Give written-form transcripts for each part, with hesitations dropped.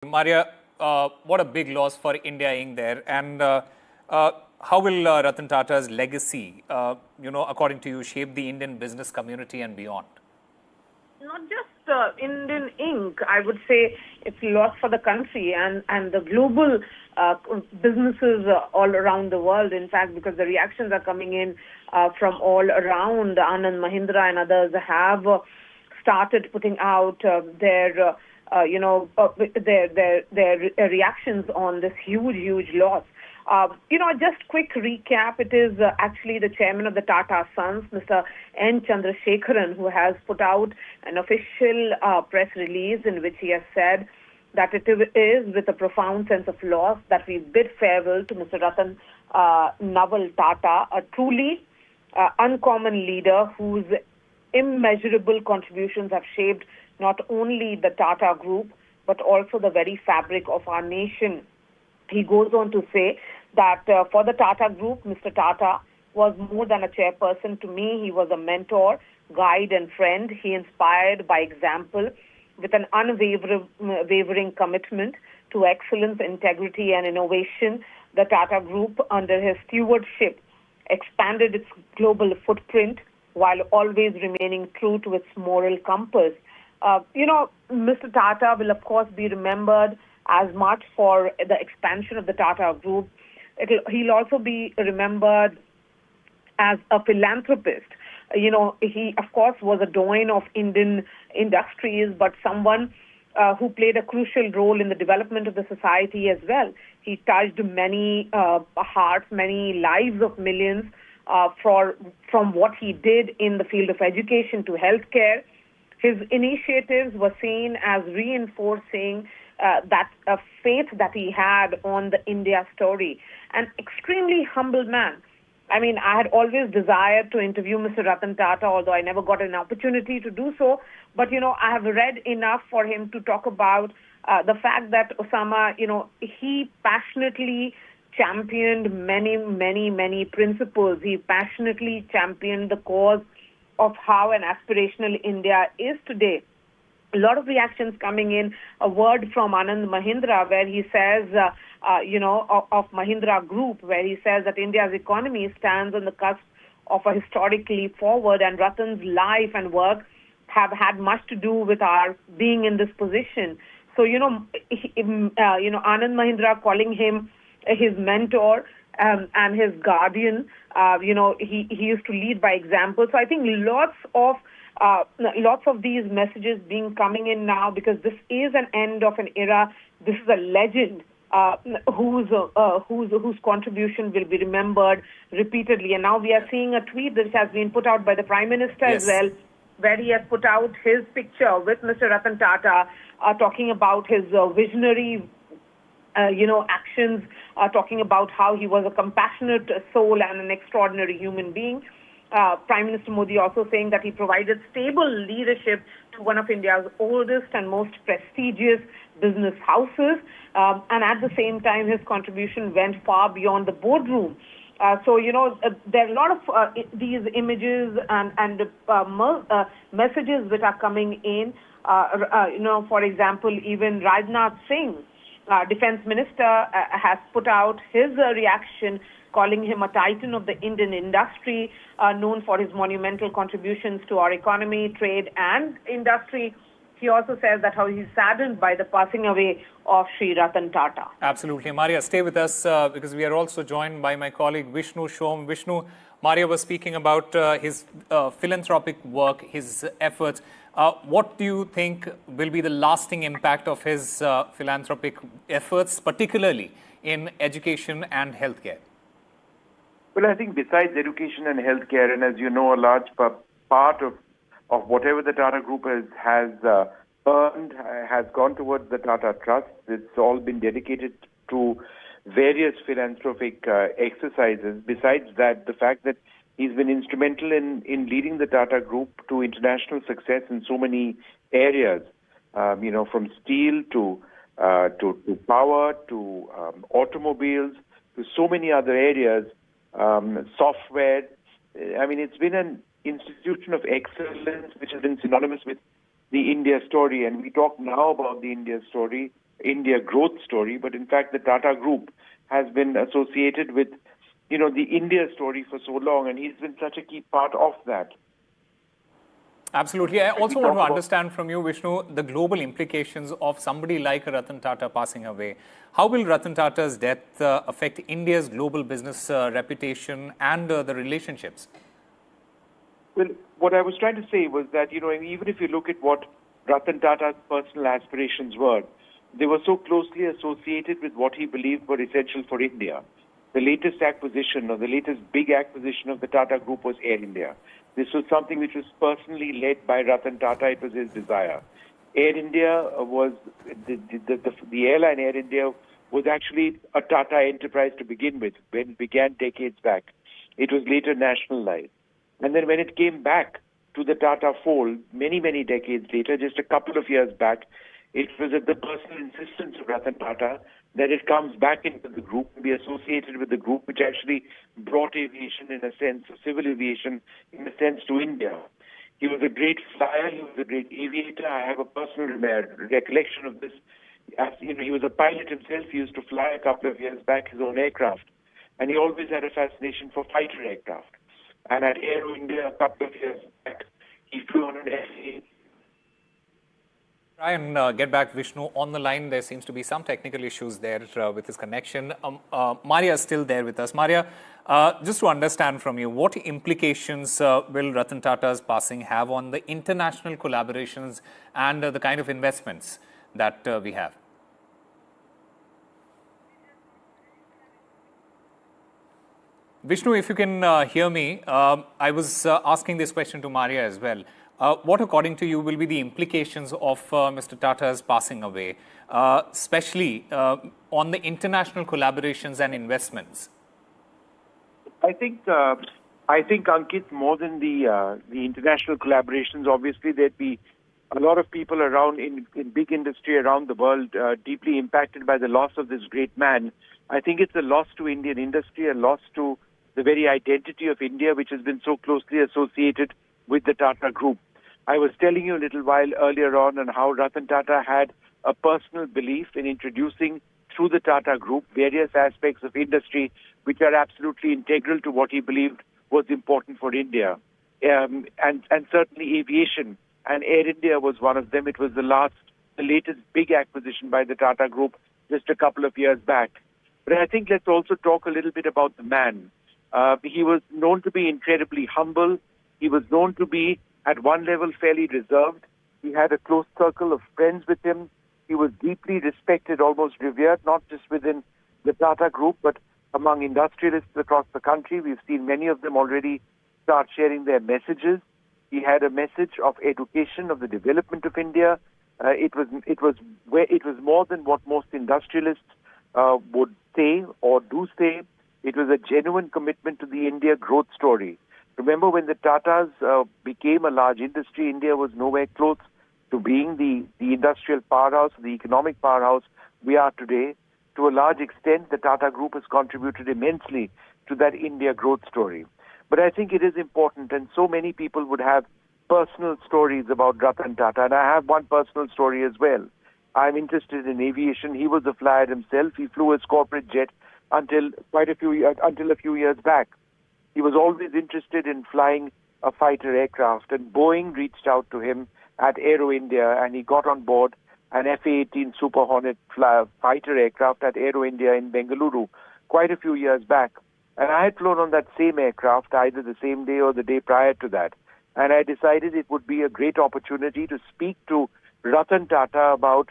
Maria, what a big loss for India Inc. there. And how will Ratan Tata's legacy, according to you, shape the Indian business community and beyond? Not just Indian Inc. I would say it's a loss for the country and the global businesses all around the world. In fact, because the reactions are coming in from all around, Anand Mahindra and others have started putting out their reactions on this huge loss. Just quick recap, it is actually the chairman of the Tata Sons, Mr. N. Chandrasekaran, who has put out an official press release in which he has said that it is with a profound sense of loss that we bid farewell to Mr. Ratan Tata, a truly uncommon leader whose immeasurable contributions have shaped not only the Tata Group, but also the very fabric of our nation. He goes on to say that for the Tata Group, Mr. Tata was more than a chairperson to me. He was a mentor, guide, and friend. He inspired by example with an unwavering commitment to excellence, integrity, and innovation. The Tata Group, under his stewardship, expanded its global footprint while always remaining true to its moral compass. Mr. Tata will, of course, be remembered as much for the expansion of the Tata Group. He'll also be remembered as a philanthropist. He, of course, was a doyen of Indian industries, but someone who played a crucial role in the development of the society as well. He touched many hearts, many lives of millions from what he did in the field of education to healthcare. His initiatives were seen as reinforcing that faith that he had on the India story. An extremely humble man. I mean, I had always desired to interview Mr. Ratan Tata, although I never got an opportunity to do so. But, I have read enough for him to talk about the fact that Osama, he passionately championed many principles. He passionately championed the cause of how an aspirational India is today. A lot of reactions coming in. A word from Anand Mahindra where he says, of Mahindra Group, where he says that India's economy stands on the cusp of a historic leap forward, and Ratan's life and work have had much to do with our being in this position. So, Anand Mahindra calling him his mentor and his guardian. He used to lead by example. So I think lots of these messages coming in now, because this is an end of an era. This is a legend whose contribution will be remembered repeatedly. And now we are seeing a tweet that has been put out by the Prime Minister as well, where he has put out his picture with Mr. Ratan Tata, talking about his visionary actions, talking about how he was a compassionate soul and an extraordinary human being. Prime Minister Modi also saying that he provided stable leadership to one of India's oldest and most prestigious business houses. And at the same time, his contribution went far beyond the boardroom. There are a lot of these images and messages which are coming in. For example, even Rajnath Singh, Defense Minister, has put out his reaction, calling him a titan of the Indian industry, known for his monumental contributions to our economy, trade, and industry. He also says that how he's saddened by the passing away of Sri Ratan Tata. Absolutely. Maria, stay with us because we are also joined by my colleague Vishnu Shom. Vishnu, Maria was speaking about his philanthropic work, his efforts. What do you think will be the lasting impact of his philanthropic efforts, particularly in education and healthcare? Well, I think besides education and healthcare, and as you know, a large part of whatever the Tata Group has earned has gone towards the Tata Trust. It's all been dedicated to various philanthropic exercises. Besides that, the fact that he's been instrumental in leading the Tata Group to international success in so many areas, from steel to power to automobiles to so many other areas, software. I mean, it's been an institution of excellence which has been synonymous with the India story. And we talk now about the India story, India growth story, but in fact the Tata Group has been associated with, the India story for so long, and he's been such a key part of that. Absolutely. I also want to understand from you, Vishnu, the global implications of somebody like Ratan Tata passing away. How will Ratan Tata's death affect India's global business reputation and the relationships? Well, what I was trying to say was that, even if you look at what Ratan Tata's personal aspirations were, they were so closely associated with what he believed were essential for India. The latest acquisition, or the latest big acquisition of the Tata Group, was Air India. This was something which was personally led by Ratan Tata. It was his desire. Air India was, the airline Air India was actually a Tata enterprise to begin with, when it began decades back. It was later nationalized. And then when it came back to the Tata fold, many, many decades later, just a couple of years back, it was at the personal insistence of Ratan Tata that it comes back into the group and be associated with the group, which actually brought aviation in a sense, civil aviation in a sense, to India. He was a great flyer, he was a great aviator. I have a personal recollection of this. As, he was a pilot himself. He used to fly a couple of years back his own aircraft. And he always had a fascination for fighter aircraft. And at Aero India a couple of years back, he flew on an FA. Try and get back Vishnu on the line. There seems to be some technical issues there with his connection. Maria is still there with us. Maria, just to understand from you, what implications will Ratan Tata's passing have on the international collaborations and the kind of investments that we have? Vishnu, if you can hear me, I was asking this question to Maria as well. What, according to you, will be the implications of Mr. Tata's passing away, especially on the international collaborations and investments? I think, Ankit, more than the international collaborations, obviously there'd be a lot of people around in big industry around the world deeply impacted by the loss of this great man. I think it's a loss to Indian industry, a loss to the very identity of India, which has been so closely associated with the Tata Group. I was telling you a little while earlier on how Ratan Tata had a personal belief in introducing through the Tata Group various aspects of industry which are absolutely integral to what he believed was important for India. And certainly aviation, and Air India was one of them. It was the latest big acquisition by the Tata Group just a couple of years back. But I think let's also talk a little bit about the man. He was known to be incredibly humble. He was known to be, at one level, fairly reserved. He had a close circle of friends with him. He was deeply respected, almost revered, not just within the Tata Group, but among industrialists across the country. We've seen many of them already start sharing their messages. He had a message of education, of the development of India. It was more than what most industrialists would say or do say. It was a genuine commitment to the India growth story. Remember, when the Tatas became a large industry, India was nowhere close to being the industrial powerhouse, the economic powerhouse we are today. To a large extent, the Tata Group has contributed immensely to that India growth story. But I think it is important, and so many people would have personal stories about Ratan Tata, and I have one personal story as well. I'm interested in aviation. He was a flyer himself. He flew his corporate jet until a few years back. He was always interested in flying a fighter aircraft, and Boeing reached out to him at Aero India, and he got on board an F-18 Super Hornet fighter aircraft at Aero India in Bengaluru quite a few years back. And I had flown on that same aircraft either the same day or the day prior to that. And I decided it would be a great opportunity to speak to Ratan Tata about,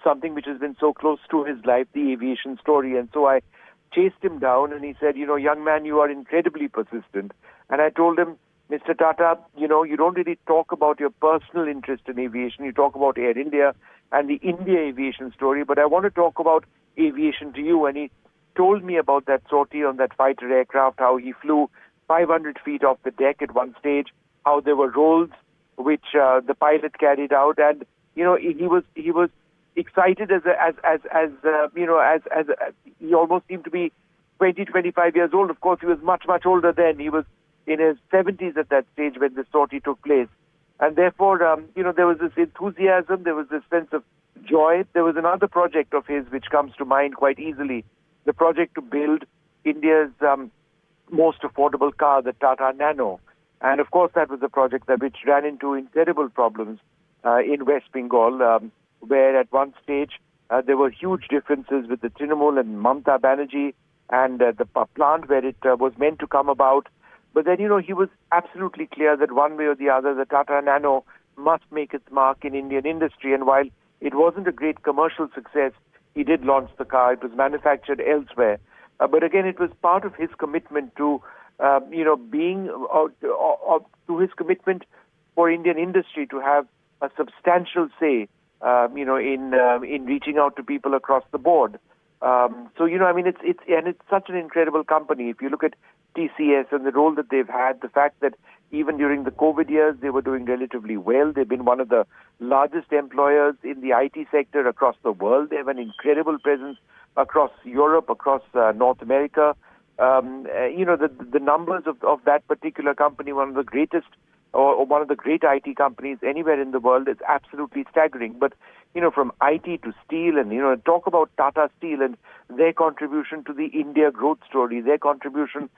something which has been so close to his life, the aviation story. And so I chased him down, and he said, young man, you are incredibly persistent. And I told him, Mr. Tata, you don't really talk about your personal interest in aviation. You talk about Air India and the India aviation story, but I want to talk about aviation to you. And he told me about that sortie on that fighter aircraft, how he flew 500 feet off the deck at one stage, how there were rolls which the pilot carried out, and he was excited as he almost seemed to be 20, 25 years old. Of course, he was much, much older then. He was in his 70s at that stage when the sortie took place. And therefore, there was this enthusiasm, there was this sense of joy. There was another project of his which comes to mind quite easily, the project to build India's most affordable car, the Tata Nano. And of course, that was a project which ran into incredible problems in West Bengal, where at one stage there were huge differences with the Trinamool and Mamata Banerjee and the plant where it was meant to come about. But then, he was absolutely clear that one way or the other, the Tata Nano must make its mark in Indian industry. And while it wasn't a great commercial success, he did launch the car. It was manufactured elsewhere. But again, it was part of his commitment to, to his commitment for Indian industry to have a substantial say, in reaching out to people across the board. It's such an incredible company. If you look at TCS and the role that they've had, the fact that even during the COVID years, they were doing relatively well. They've been one of the largest employers in the IT sector across the world. They have an incredible presence across Europe, across North America. The numbers of that particular company, one of the greatest or one of the great IT companies anywhere in the world, is absolutely staggering. But, from IT to steel and, talk about Tata Steel and their contribution to the India growth story, their contribution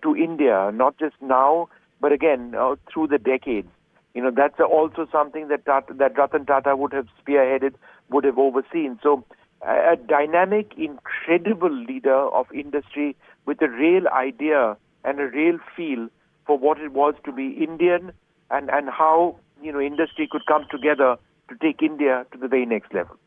to India, not just now, but again, through the decades. That's also something that Ratan Tata would have spearheaded, would have overseen. So a dynamic, incredible leader of industry with a real idea and a real feel for what it was to be Indian and how, industry could come together to take India to the very next level.